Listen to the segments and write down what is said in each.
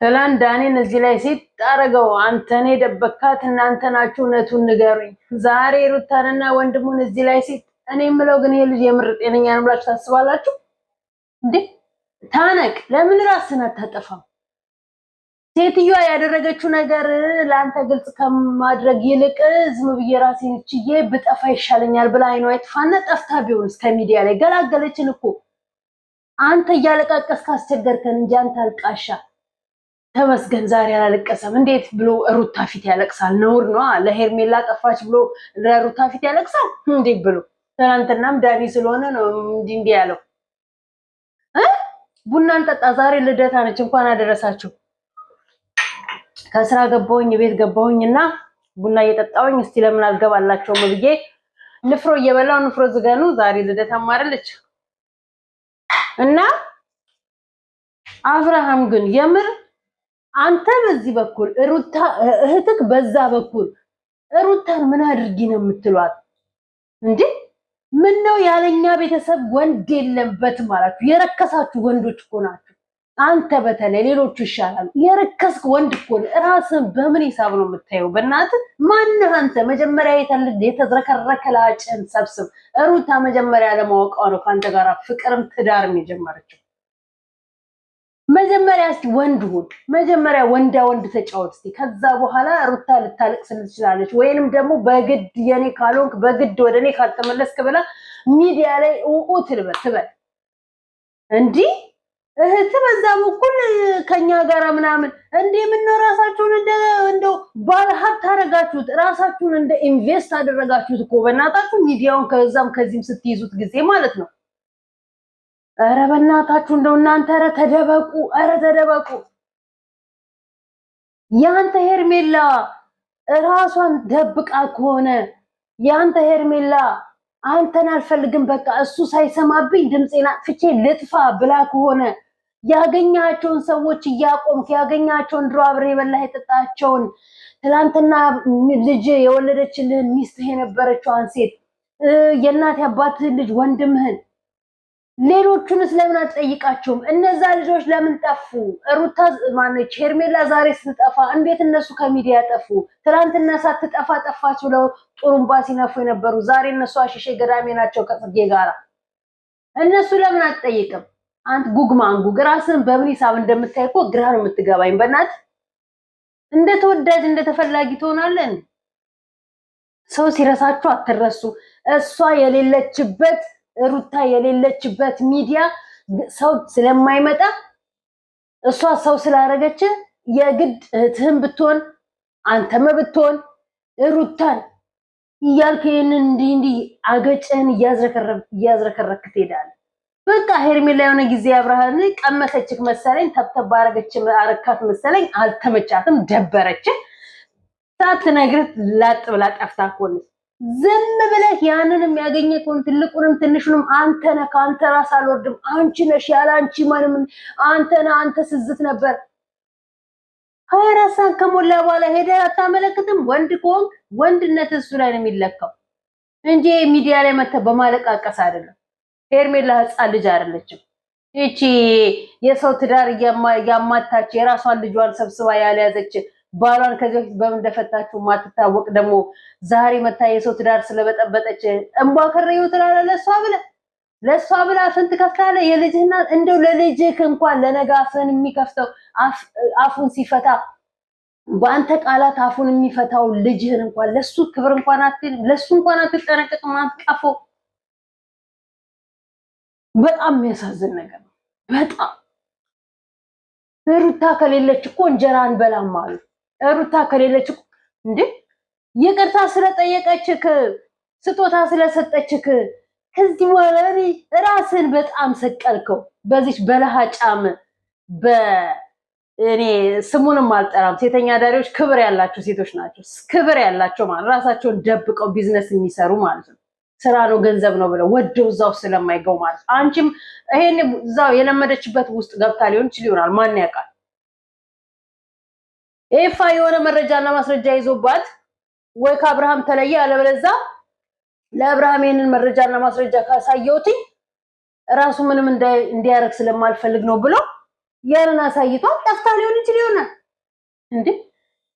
ትላንት ዳኒን እዚህ ላይ ሲጣረገው አንተኔ ደበካት እናንተ ናችሁ እውነቱን ንገሩኝ። ዛሬ ሩታንና ወንድሙን እዚህ ላይ እኔ የምለው ግን ይሄ ልጅ የምር ጤነኛ ነው ብላችሁ ታስባላችሁ እንዴ? ታነቅ። ለምን ራስን አታጠፋም? ሴትዮዋ ያደረገችው ነገር ለአንተ ግልጽ ከማድረግ ይልቅ ዝም ብዬ ራሴን ችዬ ብጠፋ ይሻለኛል ብላ አይኗ ይጥፋና ጠፍታ ቢሆንስ ከሚዲያ ላይ ገላገለችን እኮ። አንተ እያለቃቀስክ አስቸገርከን እንጂ አንተ አልቃሻ። ተመስገን ዛሬ አላለቀሰም። እንዴት ብሎ ሩታ ፊት ያለቅሳል? ነውር ነው። ለሄርሜላ ጠፋች ብሎ ለሩታ ፊት ያለቅሳል? እንዴት ብሎ? ትናንትናም ዳኒ ስለሆነ ነው እንዲህ ያለው። ቡናን ጠጣ። ዛሬ ልደታ ነች። እንኳን አደረሳችሁ። ከስራ ገባሁኝ ቤት ገባሁኝና ቡና እየጠጣሁኝ እስቲ ለምን አልገባላቸውም ብዬ ንፍሮ እየበላሁ ንፍሮ ዝገኑ ዛሬ ልደታ ማረለች እና አብርሃም ግን የምር አንተ በዚህ በኩል ሩታ እህትክ በዛ በኩል ሩታን ምን አድርጊ ነው የምትሏት እንዴ? ምን ነው ያለኛ ቤተሰብ ወንድ የለበትም ማለት የረከሳችሁ ወንዶች እኮ ናችሁ። አንተ በተለይ ሌሎቹ ይሻላሉ። የረከስክ ወንድ እኮ ራስን በምን ሂሳብ ነው የምታየው? በእናትህ ማነህ አንተ? መጀመሪያ የተዝረከረከ ላጭን ሰብስብ። ሩታ መጀመሪያ ለማወቋ ነው ካንተ ጋር ፍቅርም ትዳርም የጀመረችው። መጀመሪያ እስቲ ወንድ ሁን። መጀመሪያ ወንዳ ወንድ ተጫወት እስቲ። ከዛ በኋላ ሩታ ልታለቅስ ትችላለች፣ ወይንም ደግሞ በግድ የኔ ካልሆንክ በግድ ወደኔ ካልተመለስክ ብላ ሚዲያ ላይ ትበል እንዴ? እህት በዛ በኩል ከኛ ጋር ምናምን እንዴ? ምን ነው ራሳችሁን እንደው ባለ ሀብት አደረጋችሁት? ራሳችሁን እንደ ኢንቨስት አደረጋችሁት እኮ በእናታችሁ ሚዲያውን ከዛም ከዚህም ስትይዙት ጊዜ ማለት ነው። ኧረ በእናታችሁ እንደው እናንተ ኧረ ተደበቁ። ያንተ ሄርሜላ ራሷን ደብቃ ከሆነ ያንተ ሄርሜላ አንተን አልፈልግም በቃ እሱ ሳይሰማብኝ ድምጼን አጥፍቼ ልጥፋ ብላ ከሆነ ያገኛቸውን ሰዎች እያቆምክ ያገኛቸውን ድሮ አብሬ በላ የጠጣቸውን ትላንትና ልጅ የወለደችልህን ሚስትህ የነበረችዋን ሴት የእናት አባትህን ልጅ ወንድምህን ሌሎቹንስ ለምን አትጠይቃቸውም? እነዛ ልጆች ለምን ጠፉ? ሩታ ማነች ሄርሜላ ዛሬ ስትጠፋ እንዴት እነሱ ከሚዲያ ጠፉ? ትናንትና ሳትጠፋ ጠፋች ብለው ጥሩምባ ሲነፉ የነበሩ ዛሬ እነሱ አሽሼ ገዳሜ ናቸው ከጽጌ ጋራ። እነሱ ለምን አትጠይቅም? አንተ ጉግማንጉ ራስን በምን ሂሳብ እንደምታይ እኮ ግራ ነው የምትገባኝ። በእናት እንደ ተወዳጅ እንደ ተፈላጊ ትሆናለን። ሰው ሲረሳችሁ አትረሱ። እሷ የሌለችበት ሩታ የሌለችበት ሚዲያ ሰው ስለማይመጣ እሷ ሰው ስላደረገች የግድ እህትህም ብትሆን አንተም ብትሆን ሩታን እያልክ እንዲህ አገጭህን እያዝረከረክ ትሄዳለህ። በቃ ሄርሜላ የሆነ ጊዜ አብርሃን ቀመሰችክ መሰለኝ፣ ተብተብ አረካት መሰለኝ፣ አልተመቻትም፣ ደበረች። ሳትነግርህ ላጥ ብላ ጠፍታ ኮንስ ዝም ብለህ ያንንም ያገኘከውን ትልቁንም ትንሹንም አንተ ነህ። ካንተ ራስ አልወርድም። አንቺ ነሽ ያለ አንቺ ማንም አንተ ስዝት ነበር። 24 ሰዓት ከሞላ በኋላ ሄደህ አታመለክትም? ወንድ ከሆንክ ወንድነት እሱ ላይ ነው የሚለካው እንጂ ሚዲያ ላይ መተህ በማለቃቀስ አይደለም። ሄርሜላ ህፃን ልጅ አይደለችም። እቺ የሰው ትዳር ያማታች የራሷን ልጇን ሰብስባ ያለያዘች ባሏን ከዚህ በፊት በምን እንደፈታችሁ ማትታወቅ ደግሞ ዛሬ መታ የሰው ትዳር ስለበጠበጠች እንቧ ከረየው ትላለህ። ለሷ ብላ ስንት ከፍታለ የልጅህና እንደው ለልጅህ እንኳን ለነጋፈን የሚከፍተው አፉን ሲፈታ በአንተ ቃላት አፉን የሚፈታው ልጅህን እንኳን ለሱ ክብር እንኳን ለሱ እንኳን አትጠነቀቅም። አትቀፎ በጣም የሚያሳዝን ነገር ነው። በጣም ሩታ ከሌለች እኮ እንጀራ አንበላም አሉ። ሩታ ከሌለች እንዴ ይቅርታ ስለጠየቀችክ ስጦታ ስለሰጠችክ ከዚህ በኋላ ራስን በጣም ሰቀልከው። በዚህ በለሃጫም እኔ ስሙንም አልጠራም። ሴተኛ ዳሪዎች ክብር ያላቸው ሴቶች ናቸው። ክብር ያላቸው ማለት ራሳቸውን ደብቀው ቢዝነስ የሚሰሩ ማለት ነው። ስራ ነው ገንዘብ ነው ብለው ወደው እዛው ስለማይገው ማለት አንቺም ይሄን እዛው የለመደችበት ውስጥ ገብታ ሊሆን ይችላል። ማን ያውቃል? ኤፋ የሆነ መረጃና ማስረጃ ይዞባት ወይ ከአብርሃም ተለየ አለበለዛ ለአብርሃም ይሄንን መረጃና ማስረጃ ካሳየውት ራሱ ምንም እንዲያረግ ስለማልፈልግ ነው ብሎ ያንን አሳይቷት ጠፍታ ሊሆን ይችላል እንዴ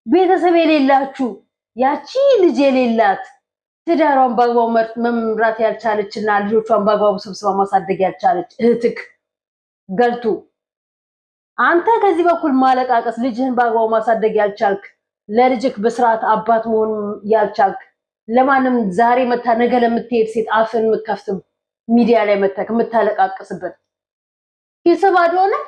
ቤተሰብ የሌላችሁ ያቺ ልጅ የሌላት ትዳሯን ባግባው መምራት ያልቻለችና ልጆቿን ባግባው ሰብስባ ማሳደግ ያልቻለች እህትክ ገልቱ አንተ ከዚህ በኩል ማለቃቀስ ልጅህን ባግባው ማሳደግ ያልቻልክ ለልጅክ በስርዓት አባት መሆን ያልቻልክ ለማንም ዛሬ መታ ነገ ለምትሄድ ሴት አፍን ምከፍትም ሚዲያ ላይ መተክ ምታለቃቀስበት ይሰባዶ ነው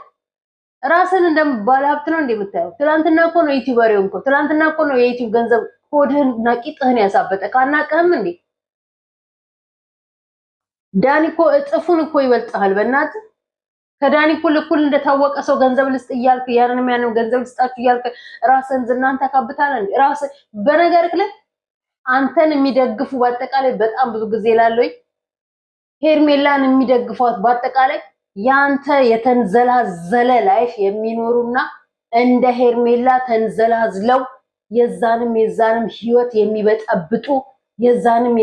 ራስን እንደምባል ሀብት ነው እንደምታየው ትላንትና እኮ ነው ዩቲዩበር የሆንኩ ትላንትና እኮ ነው የዩቲዩብ ገንዘብ ሆድህን ናቂጥህን ያሳበጠ ካናቀህም እንዴ ዳኒ እኮ እጥፉን እኮ ይበልጣል በእናት ከዳኒ እኮ ለኩል እንደታወቀ ሰው ገንዘብ ልስጥ ይያልክ ያንንም ገንዘብ ልስጣችሁ ይያልክ ራስን ዝናን ተካብታል እንዴ ራስ በነገርክ ላይ አንተን የሚደግፉ በአጠቃላይ በጣም ብዙ ጊዜ ላለኝ ሄርሜላን የሚደግፏት በአጠቃላይ ያንተ የተንዘላዘለ ላይፍ የሚኖሩና እንደ ሄርሜላ ተንዘላዝለው የዛንም ህይወት የሚበጠብጡ የዛንም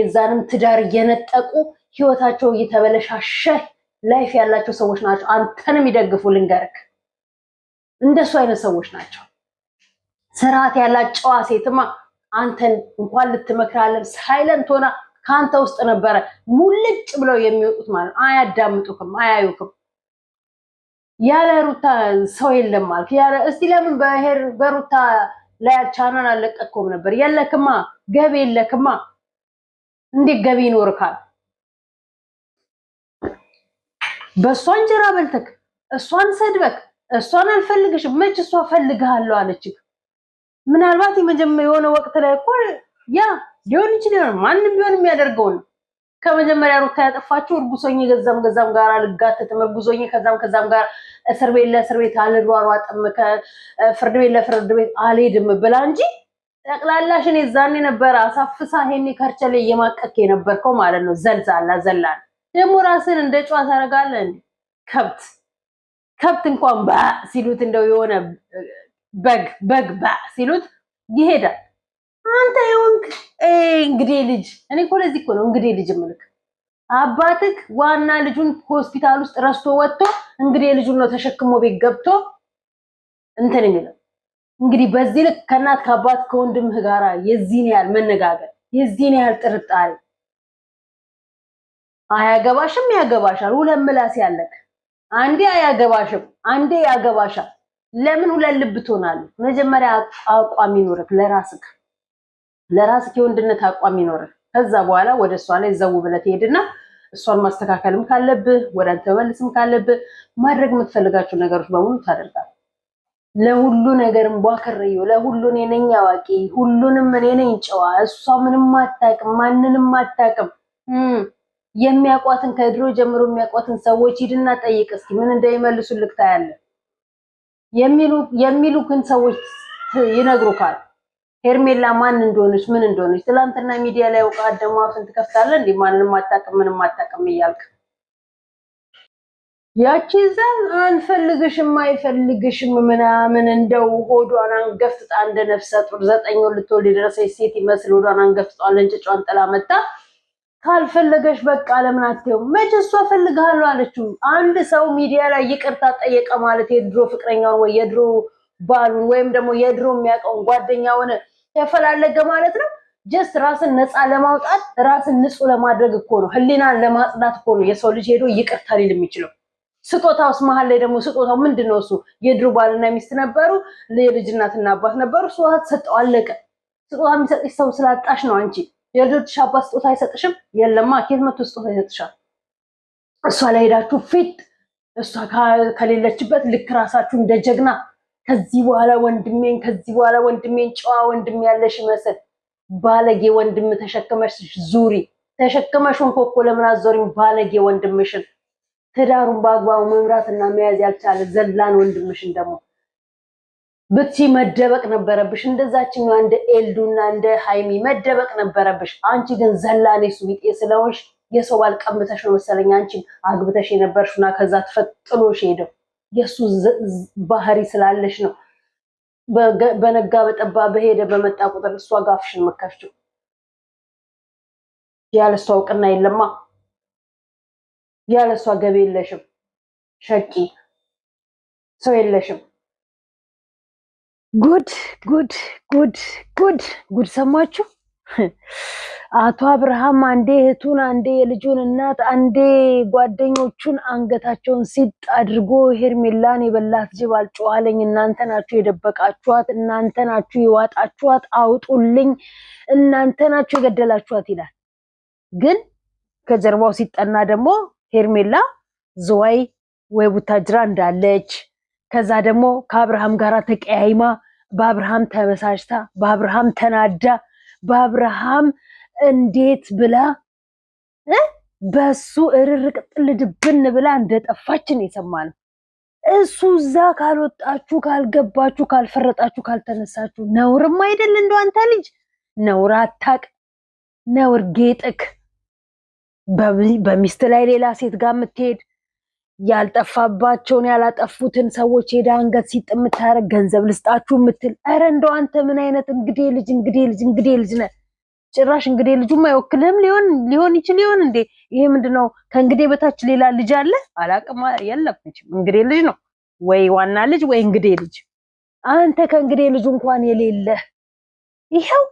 ትዳር የነጠቁ ህይወታቸው እየተበለሻሸ ላይፍ ያላቸው ሰዎች ናቸው አንተንም ይደግፉ ልንገርክ እንደሱ አይነት ሰዎች ናቸው ስርዓት ያላቸው ጨዋ ሴትማ አንተን እንኳን ልትመክራለን ሳይለንት ሆና ካንተ ውስጥ ነበረ ሙልጭ ብለው የሚወጡት ማለት አያዳምጡክም አያዩክም ያለ ሩታ ሰው የለም ማለት ያለ እስቲ ለምን በሩታ ላይ ቻናል አለቀቀውም ነበር የለክማ ገቢ የለክማ እንዴ ገቢ ይኖርካል በሷ እንጀራ በልተክ እሷን ሰድበክ እሷን አልፈልግሽም መች እሷ ፈልግሃለሁ አለችክ ምናልባት የመጀመሪያ የሆነ ወቅት ላይ እኮ ያ ሊሆን ይችላል ማንንም ቢሆን የሚያደርገው ነው ከመጀመሪያ ሩታ ያጠፋችው እርጉሶኝ ገዛም ጋር አልጋተተም እርጉሶኝ ከዛም ጋር እስር ቤት አልሯሯጥም ከፍርድ ቤት ለፍርድ ቤት አልሄድም ብላ እንጂ ጠቅላላሽን የዛኔ ነበር አሳፍሳ ሄኔ ከርቸሌ የማቀክ የነበርከው ማለት ነው ዘላን ደሞ ራስን እንደ ጨዋ ታረጋለህ እንዴ ከብት እንኳን ባ ሲሉት እንደው የሆነ በግ ባ ሲሉት ይሄዳል አንተ ይሁንክ እንግዲህ ልጅ እኔ እኮ ለዚህ እኮ ነው እንግዲህ ልጅ ምልክ አባትክ ዋና ልጁን ሆስፒታል ውስጥ ረስቶ ወጥቶ እንግዲህ ልጁን ነው ተሸክሞ ቤት ገብቶ እንትን የሚለው እንግዲህ በዚህ ልክ ከናት ከአባት ከወንድምህ ጋራ የዚህን ያህል መነጋገር የዚህን ያህል ጥርጣሬ አያገባሽም ያገባሻል ሁለት ምላስ ያለክ አንዴ አያገባሽም አንዴ ያገባሻል ለምን ሁለት ልብ ትሆናለህ መጀመሪያ አቋም ይኖርክ ለራስክ የወንድነት አቋም ይኖርክ ከዛ በኋላ ወደ እሷ ላይ ዘው ብለህ ትሄድና እሷን ማስተካከልም ካለብህ ወደ አንተ መልስም ካለብህ ማድረግ የምትፈልጋቸው ነገሮች በሙሉ ታደርጋለህ ለሁሉ ነገርም ቧከረዩ ለሁሉ እኔ ነኝ አዋቂ ሁሉንም እኔ ነኝ ጨዋ እሷ ምንም አታውቅም ማንንም አታውቅም የሚያቋትን ከድሮ ጀምሮ የሚያቋትን ሰዎች ሂድና ጠይቅ እስኪ ምን እንደሚመልሱልክ ታያለህ የሚሉክን ሰዎች ይነግሩካል ሄርሜላ ማን እንደሆነች ምን እንደሆነች ትላንትና ሚዲያ ላይ ወቃ ደሞ አፍን ትከፍታለህ እንዴ ማንንም አታውቅም ምንም አታውቅም ይያልክ ያቺ ዘን አንፈልግሽም አይፈልግሽም ምናምን እንደው ሆዷን አንገፍጣ እንደ ነፍሰ ጡር 9 ወር ልትወልድ ድረሰች ሴት ይመስል ሆዷን አንገፍጣ ለንጭጫን ጥላ መጣ ካልፈለገሽ በቃ ለምን አትየው መቼስ ፈልጋለሁ አለችው አንድ ሰው ሚዲያ ላይ ይቅርታ ጠየቀ ማለት የድሮ ፍቅረኛውን ወይ የድሮ ባሉን ወይም ደግሞ የድሮ የሚያቀውን ጓደኛውን ተፈላለገ ማለት ነው ጀስት ራስን ነፃ ለማውጣት ራስን ንጹህ ለማድረግ እኮ ነው ህሊናን ለማጽዳት እኮ ነው የሰው ልጅ ሄዶ ይቅርታ ሊል የሚችለው ስጦታውስ መሃል ላይ ደግሞ ስጦታው ምንድነው እሱ የድሮ ባልና ሚስት ነበሩ ለልጅ እናትና አባት ነበሩ ስጦታ ተሰጠው አለቀ ስጦታ የሚሰጥሽ ሰው ስላጣሽ ነው አንቺ የልጆች አባት ስጦታ አይሰጥሽም የለማ ኬት መቶ ስጦታ ይሰጥሻል እሷ ላይ ሄዳችሁ ፊት እሷ ከሌለችበት ልክ ራሳችሁ እንደጀግና ከዚህ በኋላ ወንድሜን ጨዋ ወንድም ያለሽ መስል ባለጌ ወንድም ተሸከመሽ ዙሪ ተሸከመሽን ኮኮ ለምን አዞሪም ባለጌ ወንድምሽን ትዳሩን ባግባው መምራትና መያዝ ያልቻለ ዘላን ወንድምሽን ደግሞ ብቻ መደበቅ ነበረብሽ እንደዛችኛው እንደ ኤልዱና እንደ ሃይሚ መደበቅ ነበረብሽ አንቺ ግን ዘላኔ ሱቢጤ ስለሆንሽ የሰው ባልቀምተሽ ነው መሰለኝ አንቺ አግብተሽ የነበርሽና ከዛ ተፈጥሎሽ ሄደው የሱ ባህሪ ስላለሽ ነው በነጋ በጠባ በሄደ በመጣ ቁጥር እሷ ጋፍሽን መከፍችው ያለሷ እውቅና የለማ ያለሷ ገቢ የለሽም ሸቂ ሰው የለሽም። ጉድ ጉድ ጉድ ጉድ ጉድ ሰማችሁ? አቶ አብርሃም አንዴ እህቱን፣ አንዴ የልጁን እናት፣ አንዴ ጓደኞቹን አንገታቸውን ሲጥ አድርጎ ሄርሜላን የበላት ጅብ አልጮኋለኝ፣ እናንተ ናችሁ የደበቃችኋት፣ እናንተ ናችሁ የዋጣችኋት፣ አውጡልኝ፣ እናንተ ናችሁ የገደላችኋት ይላል። ግን ከጀርባው ሲጠና ደግሞ ሄርሜላ ዝዋይ ወይ ቡታጅራ እንዳለች፣ ከዛ ደግሞ ከአብርሃም ጋር ተቀያይማ በአብርሃም ተበሳጭታ በአብርሃም ተናዳ በአብርሃም እንዴት ብላ በሱ እርርቅ ጥልድብን ብላ እንደጠፋችን የሰማነው። እሱ እዛ ካልወጣችሁ ካልገባችሁ ካልፈረጣችሁ ካልተነሳችሁ ነውርም አይደል? እንደው አንተ ልጅ ነውር አታቅ፣ ነውር ጌጥክ በሚስት ላይ ሌላ ሴት ጋር የምትሄድ ያልጠፋባቸውን ያላጠፉትን ሰዎች ሄዳ አንገት ሲጥ የምታረግ ገንዘብ ልስጣችሁ የምትል ኧረ እንደው አንተ ምን አይነት እንግዴ ልጅ ነህ? ጭራሽ እንግዴ ልጁም አይወክልህም ሊሆን ይችል ይሆን እንዴ? ይሄ ምንድነው? ከእንግዴ በታች ሌላ ልጅ አለ? አላቅም። የለም እንግዴ ልጅ ነው ወይ ዋና ልጅ ወይ እንግዴ ልጅ። አንተ ከእንግዴ ልጁ እንኳን የሌለ ይሄው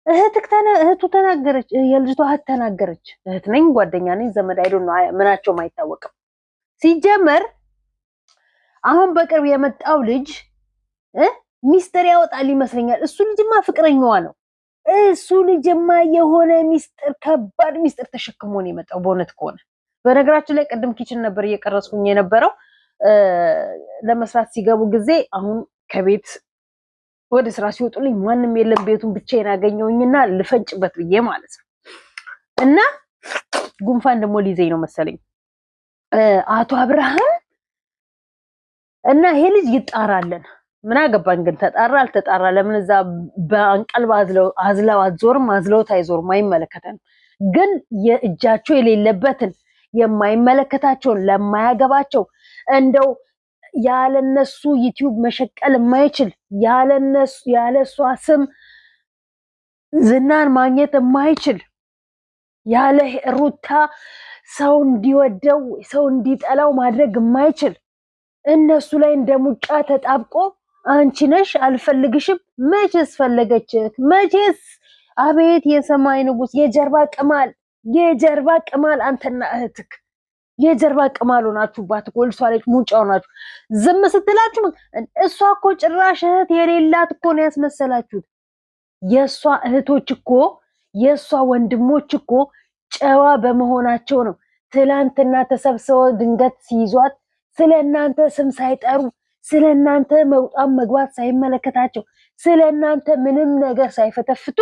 እህቱ ተናገረች። የልጅቷ እህት ተናገረች። እህት ነኝ ጓደኛ ነኝ ዘመድ አይደል ነው ምናቸውም አይታወቅም። ሲጀመር አሁን በቅርብ የመጣው ልጅ ሚስጥር ያወጣል ይመስለኛል። እሱ ልጅማ ፍቅረኛዋ ነው። እሱ ልጅማ የሆነ ሚስጥር ከባድ ሚስጥር ተሸክሞ ነው የመጣው በእውነት ከሆነ። በነገራችን ላይ ቅድም ኪችን ነበር እየቀረስኩኝ የነበረው ለመስራት ሲገቡ ጊዜ አሁን ከቤት ወደ ስራ ሲወጡልኝ ማንም የለም ቤቱን ብቻዬን አገኘውኝና ልፈንጭበት ብዬ ማለት ነው። እና ጉንፋን ደግሞ ሊይዘኝ ነው መሰለኝ። አቶ አብርሃም እና ይሄ ልጅ ይጣራለን። ምን አገባን ግን ተጣራ አልተጣራ ለምን እዛ በአንቀልባ አዝለው አትዞርም፣ አዝለውት አይዞርም፣ አይመለከተንም። ግን የእጃቸው የሌለበትን የማይመለከታቸውን ለማያገባቸው እንደው ያለነሱ ዩቲዩብ መሸቀል የማይችል ያለሷ ስም ዝናን ማግኘት የማይችል ያለ ሩታ ሰው እንዲወደው ሰው እንዲጠላው ማድረግ የማይችል እነሱ ላይ እንደሙጫ ተጣብቆ አንቺ ነሽ አልፈልግሽም። መቼስ ፈለገች? መቼስ አቤት የሰማይ ንጉስ የጀርባ ቅማል አንተና እህትክ የጀርባ ቅማል ሆናችሁባት እኮ ልሷ ላይ ሙጫ ሆናችሁ ዝም ስትላችሁ እሷ እኮ ጭራሽ እህት የሌላት እኮ ነው ያስመሰላችሁት። የሷ እህቶች እኮ የሷ ወንድሞች እኮ ጨዋ በመሆናቸው ነው ትላንትና ተሰብስበው ድንገት ሲይዟት ስለናንተ ስም ሳይጠሩ ስለናንተ መውጣት መግባት ሳይመለከታቸው ስለናንተ ምንም ነገር ሳይፈተፍቱ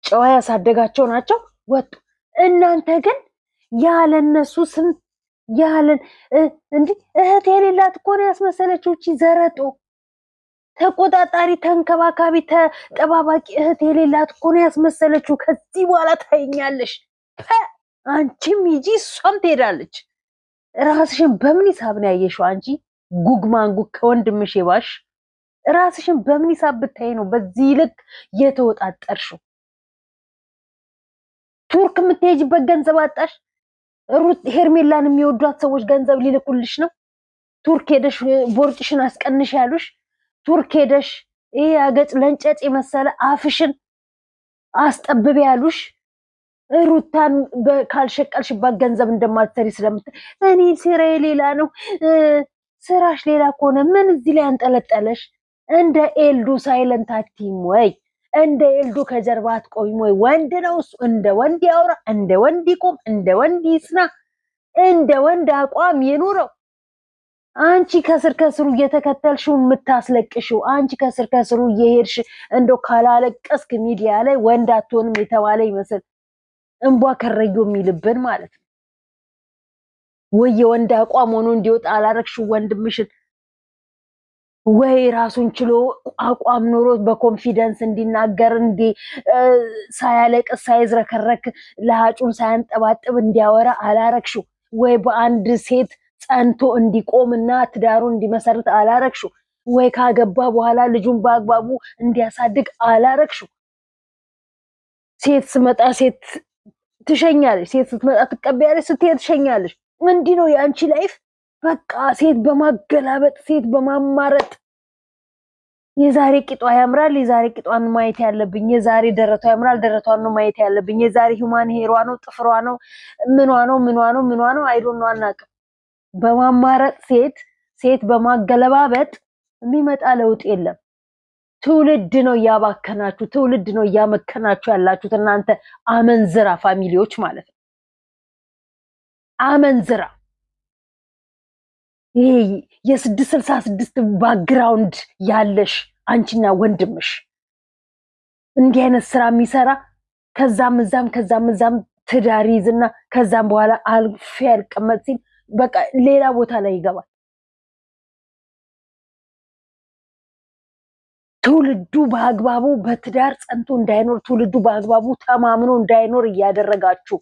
ጨዋ ያሳደጋቸው ናቸው ወጡ። እናንተ ግን ያለነሱ ስም ያለን እንዴ እህት የሌላት እኮ ነው ያስመሰለችው። እቺ ዘረጦ ተቆጣጣሪ ተንከባካቢ ተጠባባቂ እህት የሌላት እኮ ነው ያስመሰለችው። ከዚህ በኋላ ታይኛለሽ። አንቺም ሂጂ እሷም ትሄዳለች። ራስሽን በምን ሂሳብ ነው ያየሽው? አንቺ ጉግማንጉግ ከወንድምሽ ባሽ ራስሽን በምን ሂሳብ ብታይ ነው በዚህ ልክ የተወጣጠርሽው? ቱርክ የምትሄጂበት ገንዘብ አጣሽ። ሩት ሄርሜላን የሚወዷት ሰዎች ገንዘብ ሊልኩልሽ ነው። ቱርክ ሄደሽ ቦርጭሽን አስቀንሽ ያሉሽ፣ ቱርክ ሄደሽ ይሄ አገጭ ለንጨጭ የመሰለ አፍሽን አስጠብብ ያሉሽ፣ ሩታን ካልሸቀልሽባት ገንዘብ እንደማትሰሪ እኔ ስራዬ ሌላ ነው። ስራሽ ሌላ ከሆነ ምን እዚህ ላይ አንጠለጠለሽ? እንደ ኤልዱ ሳይለንት አትይም ወይ? እንደ ኤልዱ ከጀርባ አትቆይም ወይ? ወንድ ነው እሱ። እንደ ወንድ ያውራ፣ እንደ ወንድ ይቁም፣ እንደ ወንድ ይስና፣ እንደ ወንድ አቋም ይኑረው። አንቺ ከስር ከስሩ እየተከተልሽው የምታስለቅሽው፣ አንቺ ከስር ከስሩ እየሄድሽ እንደው ካላለቀስክ ሚዲያ ላይ ወንድ አትሆንም የተባለ ይመስል እንቧ ከረዩ የሚልብን ማለት ነው። ወይ የወንድ አቋም ሆኖ እንዲወጣ አላረግሽው ወንድምሽን፣ ወይ ራሱን ችሎ አቋም ኖሮት በኮንፊደንስ እንዲናገር ሳያለቅስ ሳይዝረከረክ ለሃጩን ሳያንጠባጥብ እንዲያወራ አላረግሽው። ወይ በአንድ ሴት ጸንቶ እንዲቆምና ትዳሩ እንዲመሰርት አላረግሽው። ወይ ካገባ በኋላ ልጁን በአግባቡ እንዲያሳድግ አላረግሽው። ሴት ስመጣ ሴት ትሸኛለሽ፣ ሴት ስትመጣ ትቀበያለሽ፣ ስትሄድ ትሸኛለሽ። እንዲህ ነው የአንቺ ላይፍ። በቃ ሴት በማገላበጥ ሴት በማማረጥ የዛሬ ቂጧ ያምራል የዛሬ ቂጧን ማየት ያለብኝ የዛሬ ደረቷ ያምራል ደረቷን ነው ማየት ያለብኝ የዛሬ ሂውማን ሄሯ ነው ጥፍሯ ነው ምኗ ነው አይዶን ነው አናውቅም በማማረጥ ሴት በማገለባበጥ የሚመጣ ለውጥ የለም ትውልድ ነው ያባከናችሁ ትውልድ ነው ያመከናችሁ ያላችሁት እናንተ አመንዝራ ፋሚሊዎች ማለት ነው አመንዝራ ይሄ የ666 ባክግራውንድ ያለሽ አንቺና ወንድምሽ እንዲህ አይነት ስራ የሚሰራ ከዛም እዛም ትዳር ይዝና ከዛም በኋላ አልፌ ያልቀመጥ ሲል በቃ ሌላ ቦታ ላይ ይገባል ትውልዱ በአግባቡ በትዳር ጸንቶ እንዳይኖር ትውልዱ በአግባቡ ተማምኖ እንዳይኖር እያደረጋችሁ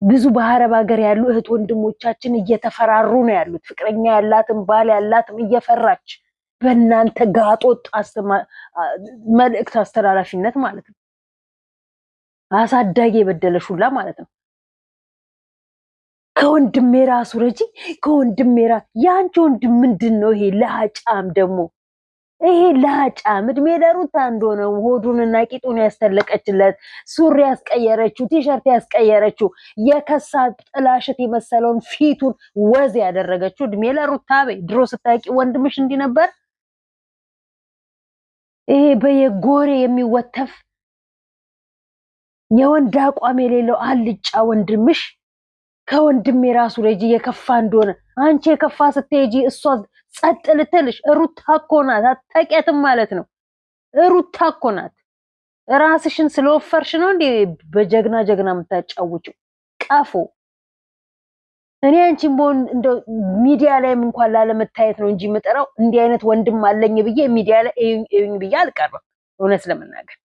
ብዙ በአረብ ሀገር ያሉ እህት ወንድሞቻችን እየተፈራሩ ነው ያሉት ፍቅረኛ ያላትም ባል ያላትም እየፈራች በእናንተ ጋጦጥ መልእክት አስተላላፊነት ማለት ነው አሳዳጊ የበደለሹላ ማለት ነው ከወንድሜ ራሱ ረጂ ከወንድሜ ራሱ ያንቺ ወንድም ምንድነው ይሄ ለሃጫም ደግሞ ይሄ ለሃጫም እድሜ ለሩታ እንደሆነ ሆዱንና ቂጡን ያስተለቀችለት ሱሪ ያስቀየረችው ቲሸርት ያስቀየረችው የከሳ ጥላሽት የመሰለውን ፊቱን ወዝ ያደረገችው እድሜ ለሩታ በይ ድሮ ስታቂ ወንድምሽ እንዲ ነበር ይሄ በየጎሬ የሚወተፍ የወንድ አቋም የሌለው አልጫ ወንድምሽ ከወንድሜ ራሱ ረጂ የከፋ እንደሆነ አንቺ የከፋ ስትሄጂ እሷ ጸጥ ልትልሽ ሩታ እኮ ናት አታውቂያትም ማለት ነው ሩታ እኮ ናት ራስሽን ስለወፈርሽ ነው እንዴ በጀግና የምታጫውጪው ቀፎ እኔ አንቺን ቦን እንደ ሚዲያ ላይም እንኳን ላለመታየት ነው እንጂ መጠራው እንዲህ አይነት ወንድም አለኝ ብዬ ሚዲያ ላይ እዩኝ ብዬ አልቀርብም እውነት ለመናገር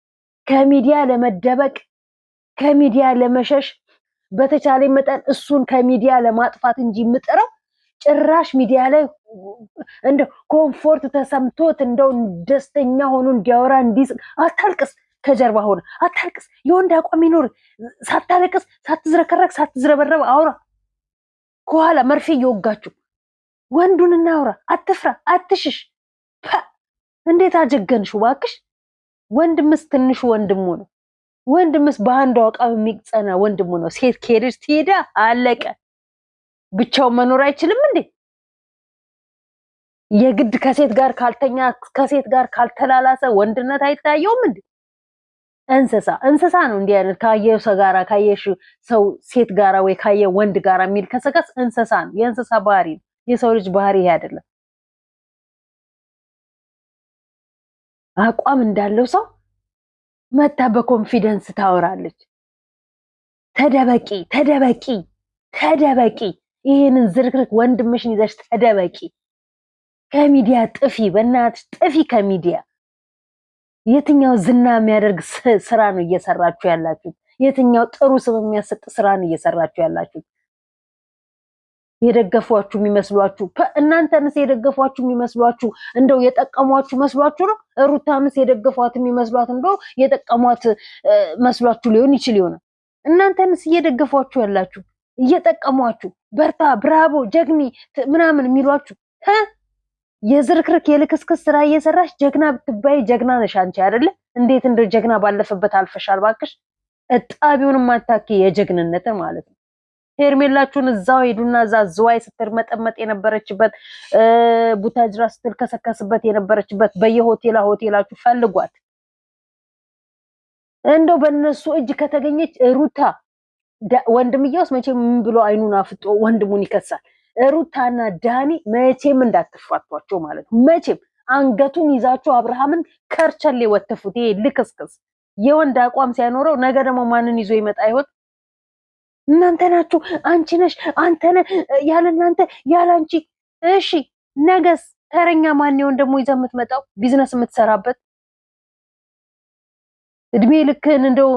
ከሚዲያ ለመደበቅ ከሚዲያ ለመሸሽ በተቻለ መጠን እሱን ከሚዲያ ለማጥፋት እንጂ መጠራው ጭራሽ ሚዲያ ላይ እንደ ኮምፎርት ተሰምቶት እንደው ደስተኛ ሆኖ እንዲያወራ እንዲስ አታልቅስ ከጀርባ ሆነ አታልቅስ የወንድ አቋም ይኖር ሳታለቅስ ሳትዝረከረክ ሳትዝረበረብ አውራ ከኋላ መርፌ እየወጋችሁ ወንዱን እናውራ አትፍራ አትሽሽ እንዴት አጀገንሽ ዋክሽ ወንድምስ ትንሹ ወንድሙ ነው ወንድምስ በአንድ አቋም የሚጸና ወንድሙ ነው ሴት ከሄደች ትሄዳ አለቀ ብቻው መኖር አይችልም እንዴ የግድ ከሴት ጋር ካልተኛ ከሴት ጋር ካልተላላሰ ወንድነት አይታየውም እንዴ እንስሳ ነው እንዲህ አይነት ካየው ሰው ጋራ ካየሽ ሰው ሴት ጋራ ወይ ካየ ወንድ ጋራ የሚል ከሰከስ እንስሳ ነው የእንስሳ ባህሪ ነው የሰው ልጅ ባህሪ ይሄ አይደለም አቋም እንዳለው ሰው መታ በኮንፊደንስ ታወራለች ተደበቂ ይሄንን ዝርክርክ ወንድምሽን ይዘሽ ተደበቂ ከሚዲያ ጥፊ በእናትሽ ጥፊ ከሚዲያ የትኛው ዝና የሚያደርግ ስራ ነው እየሰራችሁ ያላችሁ የትኛው ጥሩ ስም የሚያሰጥ ስራ ነው እየሰራችሁ ያላችሁ የደገፏችሁ የሚመስሏችሁ እናንተንስ የደገፏችሁ የሚመስሏችሁ እንደው የጠቀሟችሁ መስሏችሁ ነው ሩታንስ የደገፏት የሚመስሏት እንደው የጠቀሟት መስሏችሁ ሊሆን ይችላል እናንተንስ እየደገፏችሁ ያላችሁ እየጠቀሟችሁ በርታ ብራቮ ጀግኒ ምናምን የሚሏችሁ የዝርክርክ የልክስክስ ስራ እየሰራሽ ጀግና ብትባይ ጀግና ነሽ አንቺ አይደለ እንዴት እንደ ጀግና ባለፈበት አልፈሻል ባክሽ እጣቢውን ማታኪ የጀግንነት ማለት ነው ሄርሜላችሁን እዛው ሄዱና እዛ ዝዋይ ስትርመጠመጥ የነበረችበት ቡታጅራ ስትልከሰከስበት የነበረችበት በየሆቴላችሁ ፈልጓት እንደው በእነሱ እጅ ከተገኘች ሩታ ወንድምየውስ መቼም ምን ብሎ አይኑን አፍጦ ወንድሙን ይከሳል ሩታና ዳኒ መቼም እንዳትፋቷቸው ማለት ነው መቼም አንገቱን ይዛችሁ አብርሃምን ከርቸሌ ወተፉት ይሄ ልክስክስ የወንድ አቋም ሲያኖረው ነገ ደግሞ ማንን ይዞ ይመጣ ይሆን እናንተ ናችሁ አንቺ ነሽ አንተ ነህ ያለ እናንተ ያለ አንቺ እሺ ነገስ ተረኛ ማን ይሆን ደግሞ ይዘህ የምትመጣው ቢዝነስ የምትሰራበት እድሜ ልክህን እንደው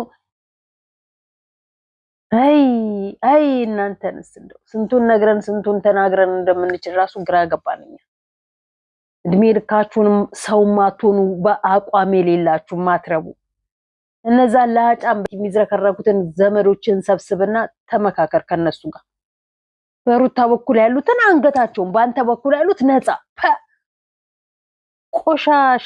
አይ እናንተንስ እንደው ስንቱን ነግረን ስንቱን ተናግረን እንደምንችል ራሱ ግራ ገባንኛ እድሜ ልካችሁንም ሰው ማትሆኑ በአቋም የሌላችሁ ማትረቡ እነዛ ለሃጫም የሚዝረከረኩትን ዘመዶችን ሰብስብና ተመካከር ከነሱ ጋር በሩታ በኩል ያሉትን አንገታቸውን ባንተ በኩል ያሉት ነፃ ቆሻሽ